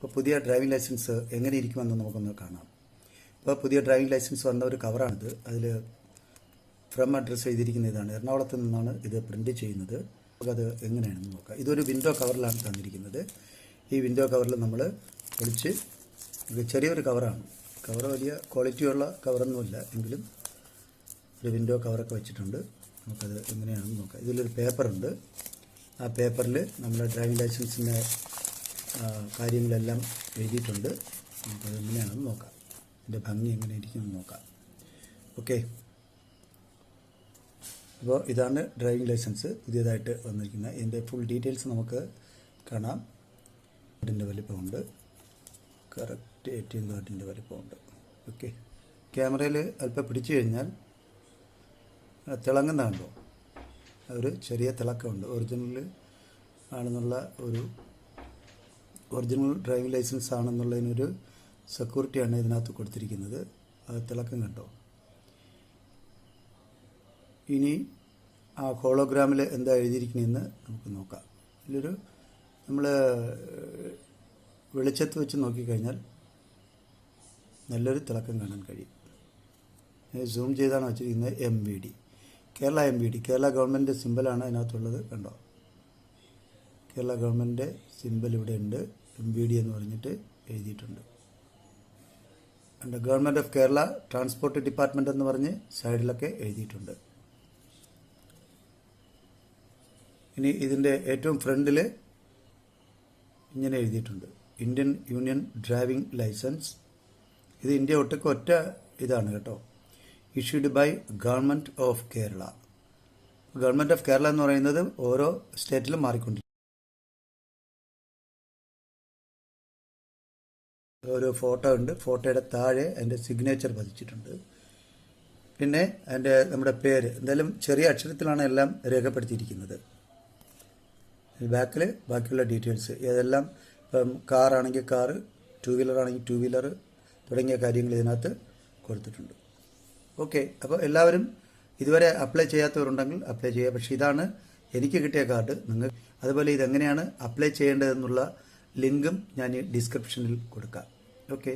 അപ്പോൾ പുതിയ driving licence എങ്ങനെ ഇരിക്കുമെന്ന് നമുക്കൊന്ന് കാണാം. ഇപ്പോൾ പുതിയ ഡ്രൈവിംഗ് ലൈസൻസ് വന്ന ഒരു കവറാണിത്. അതിൽ ഫ്രം അഡ്രസ്സ് എഴുതിയിരിക്കുന്ന ഇതാണ്. എറണാകുളത്ത് നിന്നാണ് ഇത് പ്രിൻ്റ് ചെയ്യുന്നത്. അത് എങ്ങനെയാണെന്ന് നോക്കാം. ഇതൊരു വിൻഡോ കവറിലാണ് തന്നിരിക്കുന്നത്. ഈ വിൻഡോ കവറിൽ നമ്മൾ പൊളിച്ച് ചെറിയൊരു കവറാണ്. കവർ വലിയ ക്വാളിറ്റിയുള്ള കവറൊന്നുമില്ല, എങ്കിലും ഒരു വിൻഡോ കവറൊക്കെ വെച്ചിട്ടുണ്ട്. നമുക്കത് എങ്ങനെയാണെന്ന് നോക്കാം. ഇതിലൊരു പേപ്പറുണ്ട്. ആ പേപ്പറിൽ നമ്മുടെ ഡ്രൈവിംഗ് ലൈസൻസിൻ്റെ കാര്യങ്ങളെല്ലാം എഴുതിയിട്ടുണ്ട്. നമുക്കത് എങ്ങനെയാണെന്ന് നോക്കാം. ഇതിൻ്റെ ഭംഗി എങ്ങനെ ഇരിക്കുമെന്ന് നോക്കാം. ഓക്കെ, അപ്പോൾ ഇതാണ് ഡ്രൈവിംഗ് ലൈസൻസ് പുതിയതായിട്ട് വന്നിരിക്കുന്നത്. ഇതിൻ്റെ ഫുൾ ഡീറ്റെയിൽസ് നമുക്ക് കാണാം. കാർഡിൻ്റെ വലിപ്പമുണ്ട്, കറക്റ്റ് 18 കാർഡിൻ്റെ വലിപ്പമുണ്ട്. ഓക്കെ, ക്യാമറയിൽ അല്പം പിടിച്ചു കഴിഞ്ഞാൽ തിളങ്ങുന്നതാണല്ലോ, ഒരു ചെറിയ തിളക്കമുണ്ട്. ഒറിജിനൽ ആണെന്നുള്ള ഒറിജിനൽ ഡ്രൈവിംഗ് ലൈസൻസ് ആണെന്നുള്ളതിനൊരു സെക്യൂരിറ്റിയാണ് ഇതിനകത്ത് കൊടുത്തിരിക്കുന്നത്. അത് തിളക്കം കണ്ടോ. ഇനി ആ ഹോളോഗ്രാമിൽ എന്താ എഴുതിയിരിക്കുന്നതെന്ന് നമുക്ക് നോക്കാം. ഇതിലൊരു നമ്മൾ വെളിച്ചത്ത് വെച്ച് നോക്കിക്കഴിഞ്ഞാൽ നല്ലൊരു തിളക്കം കാണാൻ കഴിയും. സൂം ചെയ്താണ് വെച്ചിരിക്കുന്നത്. MVD, Kerala MVD, Kerala government സിമ്പലാണ് അതിനകത്തുള്ളത്. കണ്ടോ, കേരള ഗവൺമെൻറ് സിമ്പൽ ഇവിടെ ഉണ്ട്. MVD എന്ന് പറഞ്ഞിട്ട് എഴുതിയിട്ടുണ്ട്. Government of Kerala transport department എന്ന് പറഞ്ഞ് സൈഡിലൊക്കെ എഴുതിയിട്ടുണ്ട്. ഇനി ഇതിൻ്റെ ഏറ്റവും ഫ്രണ്ടിൽ ഇങ്ങനെ എഴുതിയിട്ടുണ്ട്, ഇന്ത്യൻ യൂണിയൻ ഡ്രൈവിംഗ് ലൈസൻസ്. ഇത് ഇന്ത്യ ഒറ്റ ഇതാണ് കേട്ടോ. Issued by government of Kerala. Government of Kerala എന്ന് പറയുന്നത് ഓരോ സ്റ്റേറ്റിലും മാറിക്കൊണ്ടിരിക്കും. ഒരു ഫോട്ടോ ഉണ്ട്. ഫോട്ടോയുടെ താഴെ അതിൻ്റെ സിഗ്നേച്ചർ പതിച്ചിട്ടുണ്ട്. പിന്നെ നമ്മുടെ പേര് എന്തായാലും ചെറിയ അക്ഷരത്തിലാണ് എല്ലാം രേഖപ്പെടുത്തിയിരിക്കുന്നത്. ബാക്കിൽ ബാക്കിയുള്ള ഡീറ്റെയിൽസ് ഏതെല്ലാം, ഇപ്പം കാറാണെങ്കിൽ കാറ്, 2 വീലർ ആണെങ്കിൽ 2 വീലർ തുടങ്ങിയ കാര്യങ്ങൾ ഇതിനകത്ത് കൊടുത്തിട്ടുണ്ട്. ഓക്കെ, അപ്പോൾ എല്ലാവരും ഇതുവരെ അപ്ലൈ ചെയ്യാത്തവരുണ്ടെങ്കിൽ അപ്ലൈ ചെയ്യുക. പക്ഷേ ഇതാണ് എനിക്ക് കിട്ടിയ കാർഡ്. നിങ്ങൾ അതുപോലെ ഇതെങ്ങനെയാണ് അപ്ലൈ ചെയ്യേണ്ടതെന്നുള്ള ലിങ്കും ഞാൻ ഈ ഡിസ്ക്രിപ്ഷനിൽ കൊടുക്കാം. ഓക്കെ.